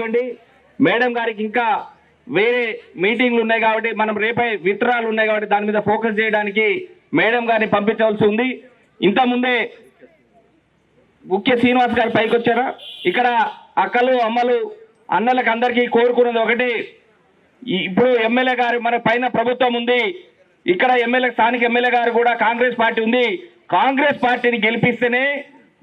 కానివ్వండి, మేడం గారికి ఇంకా వేరే మీటింగ్లు ఉన్నాయి కాబట్టి మనం రేపై విత్రాలు ఉన్నాయి కాబట్టి దాని మీద ఫోకస్ చేయడానికి మేడం గారిని పంపించవలసి ఉంది. ఇంతకుముందే ముఖ్య శ్రీనివాస్ గారు పైకి వచ్చారా? ఇక్కడ అక్కలు అమ్మలు అన్నలకు అందరికీ కోరుకున్నది ఒకటి, ఇప్పుడు ఎమ్మెల్యే గారు మన పైన ప్రభుత్వం ఉంది, ఇక్కడ ఎమ్మెల్యే స్థానిక ఎమ్మెల్యే గారు కూడా కాంగ్రెస్ పార్టీ ఉంది. కాంగ్రెస్ పార్టీని గెలిపిస్తేనే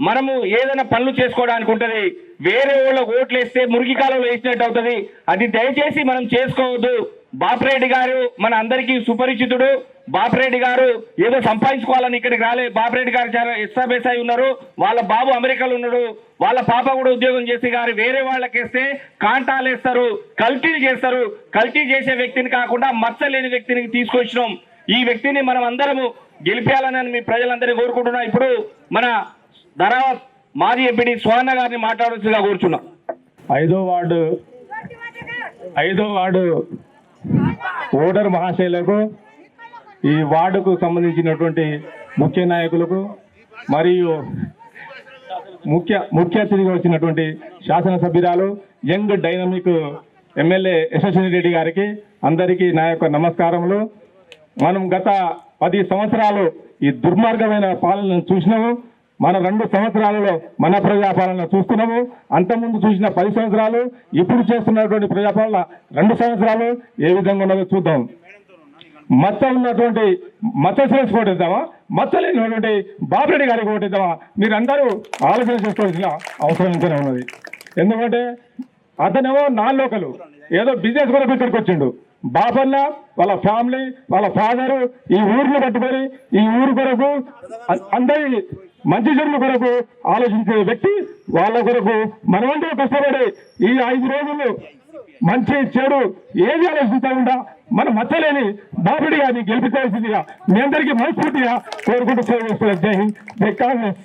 మనము ఏదైనా పనులు చేసుకోవడానికి ఉంటుంది. వేరే వాళ్ళకి ఓట్లు వేస్తే మురికి కాలంలో వేసినట్టు అవుతుంది. అది దయచేసి మనం చేసుకోవద్దు. బాపిరెడ్డి గారు మన అందరికీ సుపరిచితుడు. బాపిరెడ్డి గారు ఏదో సంపాదించుకోవాలని ఇక్కడికి రాలే. బాపిరెడ్డి గారు చాలా ఎస్ఐ ఉన్నారు, వాళ్ళ బాబు అమెరికాలో ఉన్నాడు, వాళ్ళ పాప కూడా ఉద్యోగం చేసి గారు వేరే వాళ్ళకి వేస్తే కాంటాలు వేస్తారు, కల్తీలు చేస్తారు. కల్తీ చేసే వ్యక్తిని కాకుండా మచ్చలేని వ్యక్తిని తీసుకొచ్చినాం. ఈ వ్యక్తిని మనం అందరము గెలిపేయాలని మీ ప్రజలందరినీ కోరుకుంటున్నాం. ఇప్పుడు మన ధరావత్ మాజీ ఎంపీడీ స్వర్ణ గారిని మాట్లాడాల్సిందిగా కోరుచున్నాం. ఐదో వార్డు ఓటర్ మహాశైలకు, ఈ వార్డుకు సంబంధించినటువంటి ముఖ్య నాయకులకు మరియు ముఖ్య అతిథిగా వచ్చినటువంటి శాసనసభ్యురాలు యంగ్ డైనమిక్ ఎమ్మెల్యే యశస్విని రెడ్డి గారికి అందరికీ నా యొక్క నమస్కారములు. మనం గత 10 సంవత్సరాలు ఈ దుర్మార్గమైన పాలనను చూసినాము. మన 2 సంవత్సరాలలో మన ప్రజాపాలన చూస్తున్నాము. అంతకుముందు చూసిన 10 సంవత్సరాలు, ఇప్పుడు చేస్తున్నటువంటి ప్రజాపాలన 2 సంవత్సరాలు ఏ విధంగా ఉన్నదో చూద్దాం. మచ్చ ఉన్నటువంటి మచ్చ ఓటేద్దామా, మచ్చ లేనటువంటి బాపిరెడ్డి గారికి ఓటేద్దామా? మీరందరూ ఆలోచన చేసుకోవాల్సిన అవసరం ఇంతనే ఉన్నది. ఎందుకంటే అతనేమో నాన్ లోకలు, ఏదో బిజినెస్ కొరకు ఇక్కడికి వచ్చిండు. బాపన్న వాళ్ళ ఫ్యామిలీ, వాళ్ళ ఫాదరు ఈ ఊరిని పట్టుకొని ఈ ఊరు కొరకు అందరి మంచి చెడుల కొరకు ఆలోచించే వ్యక్తి. వాళ్ళ కొరకు మనమంతా కష్టపడి ఈ 5 రోజులు మంచి చెడు ఏది ఆలోచించకుండా మన మచ్చలేని బాపిరెడ్డి గారిని గెలిపించాల్సిందిగా మీ అందరికీ మనస్ఫూర్తిగా కోరుకుంటూ సేవ చేస్తున్నారు. జై హింద్, జై కాంగ్రెస్.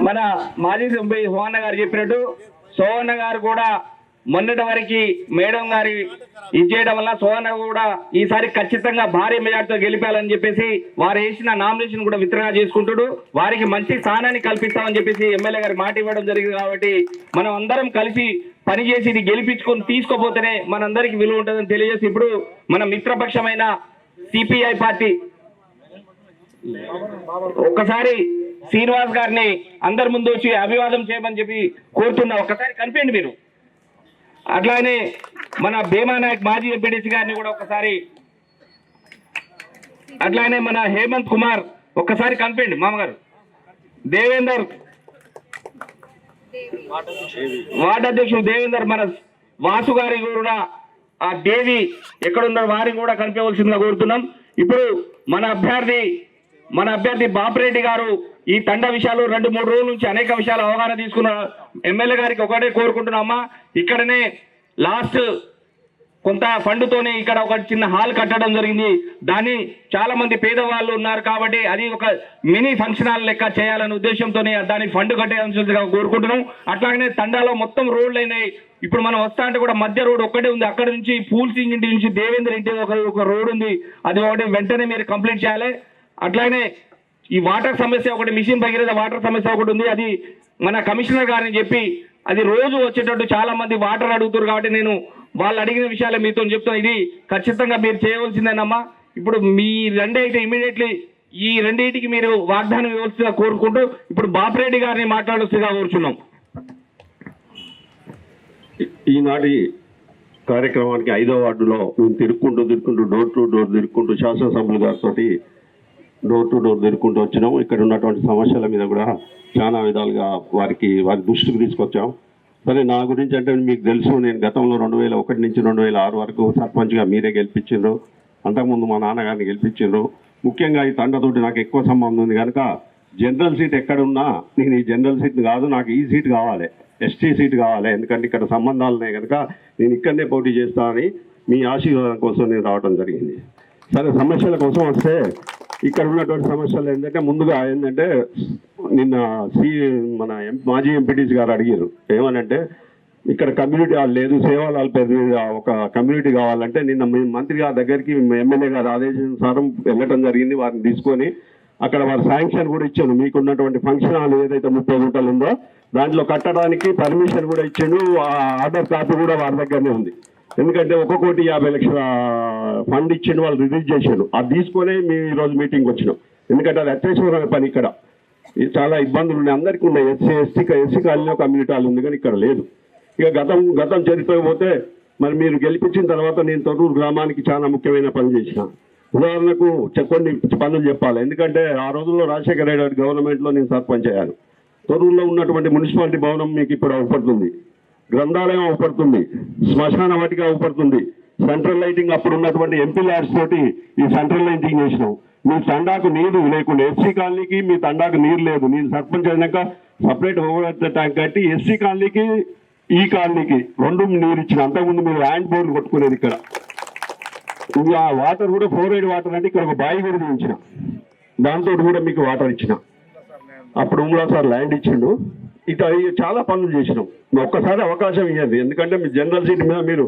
మన మాజీ ఎంపీ సోహన్న గారు చెప్పినట్టు సోహన్న గారు కూడా మొన్నటి వరకు మేడం గారి ఇచ్చేయడం వల్ల సోహన్న కూడా ఈసారి ఖచ్చితంగా భారీ మెజార్టీతో గెలిపాలని చెప్పేసి వారు వేసిన నామినేషన్ కూడా విత్డ్రా చేసుకుంటాడు. వారికి మంచి స్థానాన్ని కల్పిస్తామని చెప్పేసి ఎమ్మెల్యే గారు మాట ఇవ్వడం జరిగింది. కాబట్టి మనం అందరం కలిసి పనిచేసి ఇది గెలిపించుకొని తీసుకోపోతేనే మనందరికి విలువ ఉంటుందని తెలియజేసి ఇప్పుడు మన మిత్రపక్షమైన సిపిఐ పార్టీ ఒక్కసారి శ్రీనివాస్ గారిని అందరి ముందు వచ్చి అభివాదం చేయమని చెప్పి కోరుతున్నా. ఒక్కసారి కనిపించండి మీరు. అట్లానే మన భీమానాయక్ మాజీ ఎంపీడీసీ గారిని కూడా ఒక్కసారి, అట్లానే మన హేమంత్ కుమార్ ఒక్కసారి కనిపించండి. మామగారు దేవేందర్, వార్డు అధ్యక్షుడు దేవేందర్, మన వాసు గారి కూడా ఆ దేవి ఎక్కడున్నారు వారిని కూడా కనిపించవలసిందిగా కోరుతున్నాం. ఇప్పుడు మన అభ్యర్థి బాపిరెడ్డి గారు ఈ తండ విషయాలు 2-3 రోజుల నుంచి అనేక విషయాలు అవగాహన తీసుకున్న ఎమ్మెల్యే గారికి ఒకటే కోరుకుంటున్నామా, ఇక్కడనే లాస్ట్ కొంత ఫండ్తోనే ఇక్కడ ఒక చిన్న హాల్ కట్టడం జరిగింది. దాన్ని చాలా మంది పేదవాళ్ళు ఉన్నారు కాబట్టి అది ఒక మినీ ఫంక్షన్ హాల్ లెక్క చేయాలనే ఉద్దేశంతోనే దాన్ని ఫండ్ కట్టేయాల్సిందిగా కోరుకుంటున్నాం. అట్లాగనే తండాలో మొత్తం రోడ్లు అయినాయి. ఇప్పుడు మనం వస్తా అంటే కూడా మధ్య రోడ్ ఒక్కటే ఉంది. అక్కడ నుంచి పూల్ సింగ్ ఇంటి నుంచి దేవేంద్ర ఇంటి ఒక రోడ్ ఉంది. అది ఒకటి వెంటనే మీరు కంప్లీట్ చేయాలి. అట్లానే ఈ వాటర్ సమస్య ఒకటి, మిషన్ భగీరథ వాటర్ సమస్య ఒకటి ఉంది. అది మన కమిషనర్ గారిని చెప్పి అది రోజు వచ్చేటట్టు చాలా మంది వాటర్ అడుగుతారు కాబట్టి నేను వాళ్ళు అడిగిన విషయాలే మీతో చెప్తాను. ఇది ఖచ్చితంగా మీరు చేయవలసిందేనమ్మా. ఇప్పుడు మీ రెండే అయితే ఇమీడియట్లీ ఈ రెండింటికి మీరు వాగ్దానం ఇవ్వాల్సిందిగా కోరుకుంటూ ఇప్పుడు బాపిరెడ్డి గారిని మాట్లాడాల్సిందిగా కోరుచున్నాం. ఈనాటి కార్యక్రమానికి 5వ వార్డులో మేము తిరుక్కుంటూ డోర్ టు డోర్ తిరుక్కుంటూ శాసనసభ్యులు గారితో డోర్ టు డోర్ తిరుక్కుంటూ వచ్చినాము. ఇక్కడ ఉన్నటువంటి సమస్యల మీద కూడా చాలా విధాలుగా వారి దృష్టికి తీసుకొచ్చాం. సరే, నా గురించి అంటే మీకు తెలుసు, నేను గతంలో 2001 నుంచి 2006 వరకు సర్పంచ్గా మీరే గెలిపించిండ్రు. అంతకుముందు మా నాన్నగారిని గెలిపించిండ్రు. ముఖ్యంగా ఈ తండతోటి నాకు ఎక్కువ సంబంధం ఉంది కనుక జనరల్ సీట్ ఎక్కడున్నా నేను ఈ జనరల్ సీట్ కాదు, నాకు ఈ సీట్ కావాలి, ఎస్టీ సీట్ కావాలి. ఎందుకంటే ఇక్కడ సంబంధాలు ఉన్నాయి కనుక నేను ఇక్కడనే పోటీ చేస్తానని మీ ఆశీర్వాదం కోసం నేను రావడం జరిగింది. సరే, సమస్యల కోసం వస్తే ఇక్కడ ఉన్నటువంటి సమస్యలు ఏంటంటే ముందుగా ఏంటంటే నిన్న మన మాజీ ఎంపీటీసీ గారు అడిగారు ఏమనంటే ఇక్కడ కమ్యూనిటీ హాల్ లేదు, సేవాలాల్ పేరు మీద ఒక కమ్యూనిటీ కావాలంటే నిన్న మంత్రి గారి దగ్గరికి ఎమ్మెల్యే గారు ఆదేశానుసారం వెళ్ళటం జరిగింది. వారిని తీసుకొని అక్కడ వారు శాంక్షన్ కూడా ఇచ్చాను. మీకున్నటువంటి ఫంక్షన్ హాల్ ఏదైతే 30 గుంటలు ఉందో దాంట్లో కట్టడానికి పర్మిషన్ కూడా ఇచ్చాను. ఆ ఆర్డర్ కాపీ కూడా వారి దగ్గరనే ఉంది. ఎందుకంటే 1,50,00,000 ఫండ్ ఇచ్చిండు, వాళ్ళు రిలీజ్ చేశారు. అది తీసుకొనే మేము ఈరోజు మీటింగ్ వచ్చినాం. ఎందుకంటే అది అత్యవసరమైన పని. ఇక్కడ చాలా ఇబ్బందులు ఉన్నాయి, అందరికీ ఉన్నాయి. ఎస్సీ కాలనీ కమ్యూనిటీ హాల్ ఉంది కానీ ఇక్కడ లేదు. ఇక గతం చరిత్రకు పోతే మరి మీరు గెలిపించిన తర్వాత నేను తొర్రూరు గ్రామానికి చాలా ముఖ్యమైన పని చేసిన. ఉదాహరణకు కొన్ని పనులు చెప్పాలి. ఎందుకంటే ఆ రోజుల్లో రాజశేఖర రెడ్డి గారి గవర్నమెంట్లో నేను సర్పంచ్ అయ్యాను. తొర్రూరులో ఉన్నటువంటి మున్సిపాలిటీ భవనం మీకు ఇప్పుడు అవపడుతుంది, గ్రంథాలయం అవపడుతుంది, శ్మశాన వాటిక అవపడుతుంది, సెంట్రల్ లైటింగ్ అప్పుడు ఉన్నటువంటి ఎంపీ ల్యాడ్స్ తోటి ఈ సెంట్రల్ లైటింగ్ చేసినాం. మీ తండాకు నీరు లేకుండా ఎస్సీ కాలనీకి మీ తండాకు నీరు లేదు. నేను సర్పంచ్ అయినాక సపరేట్ ఓవర్ ట్యాంక్ కట్టి ఎస్సీ కాలనీకి ఈ కాలనీకి 2 నీరు ఇచ్చిన. అంతకుముందు మీరు హ్యాండ్ బోర్లు కొట్టుకునేది ఇక్కడ. ఆ వాటర్ కూడా ఫ్లోరైడ్ వాటర్ అంటే ఇక్కడ ఒక బావి కూడా తీయించిన, దాంతో కూడా మీకు వాటర్ ఇచ్చిన. అప్పుడు ఉమ్లా సార్ ల్యాండ్ ఇచ్చిండు. ఇట్లా చాలా పనులు చేసినాం. ఒక్కసారి అవకాశం ఇవ్వండి. ఎందుకంటే మీ జనరల్ సీట్ మీద మీరు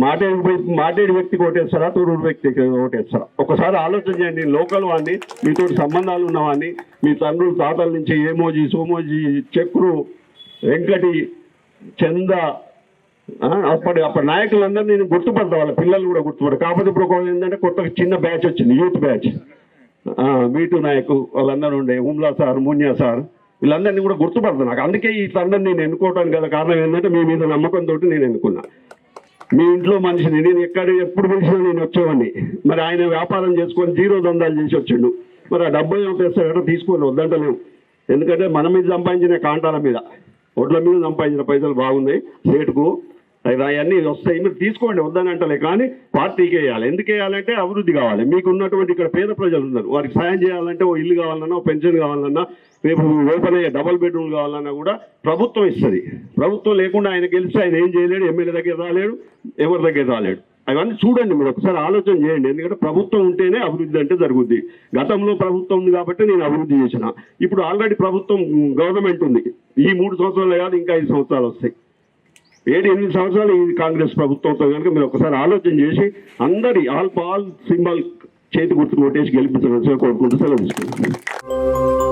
మాటేడు వ్యక్తికి ఓటేస్తారా, తూరూరు వ్యక్తికి ఓటేస్తారా? ఒకసారి ఆలోచన చేయండి. లోకల్ వాడిని, మీతో సంబంధాలు ఉన్నవాడిని, మీ తండ్రులు తాతల నుంచి ఏమోజీ, సోమోజీ, చక్రు, వెంకటి, చంద, అప్పటి నాయకులందరినీ నేను గుర్తుపడతా, వాళ్ళ పిల్లలు కూడా గుర్తుపడతారు. కాకపోతే ఇప్పుడు ఏంటంటే కొత్తగా చిన్న బ్యాచ్ వచ్చింది, యూత్ బ్యాచ్. వీటు నాయకు వాళ్ళందరూ ఉండే, ఉమ్లా సార్, మున్యా సార్, వీళ్ళందరినీ కూడా గుర్తుపడతాను. నాకు అందుకే ఈ తండ్రిని నేను ఎన్నుకోవటానికి గల కారణం ఏంటంటే మీ మీద నమ్మకంతో నేను ఎన్నుకున్నా. మీ ఇంట్లో మనిషిని నేను ఎప్పుడు పిలిచినా నేను వచ్చేవాడిని. మరి ఆయన వ్యాపారం చేసుకొని 0 దందాలు చేసి వచ్చిండు. మరి ఆ డబ్బు ఏమో తెస్తాడో తీసుకొని వద్దంటలేము. ఎందుకంటే మన మీద సంపాదించిన కాంటాల మీద, ఒడ్ల మీద సంపాదించిన పైసలు బాగున్నాయి స్టేట్కు, అవన్నీ వస్తాయి. మీరు తీసుకోండి, వద్దని అంటలే. కానీ పార్టీకి వేయాలి. ఎందుకు వేయాలంటే అభివృద్ధి కావాలి. మీకు ఉన్నటువంటి ఇక్కడ పేద ప్రజలు ఉన్నారు, వారికి సాయం చేయాలంటే ఓ ఇల్లు కావాలన్నా, ఓ పెన్షన్ కావాలన్నా, రేపు ఓపెన్ అయ్యే డబుల్ బెడ్రూమ్ కావాలన్నా కూడా ప్రభుత్వం ఇస్తుంది. ప్రభుత్వం లేకుండా ఆయన గెలిస్తే ఆయన ఏం చేయలేడు, ఎమ్మెల్యే దగ్గర రాలేడు, ఎవరి దగ్గర రాలేడు. అవన్నీ చూడండి, మీరు ఒకసారి ఆలోచన చేయండి. ఎందుకంటే ప్రభుత్వం ఉంటేనే అభివృద్ధి అంటే జరుగుద్ది. గతంలో ప్రభుత్వం ఉంది కాబట్టి నేను అభివృద్ధి చేసిన. ఇప్పుడు ఆల్రెడీ ప్రభుత్వం గవర్నమెంట్ ఉంది. ఈ 3 సంవత్సరాలు కాదు, ఇంకా 5 సంవత్సరాలు వస్తాయి. 7-8 సంవత్సరాలు ఈ కాంగ్రెస్ ప్రభుత్వంతో కనుక మీరు ఒకసారి ఆలోచన చేసి అందరి ఆల్ సింబల్ చేతి గుర్తు కొట్టేసి గెలిపించాలని కోరుకుంటూ సెలవు తీసుకుంటాను.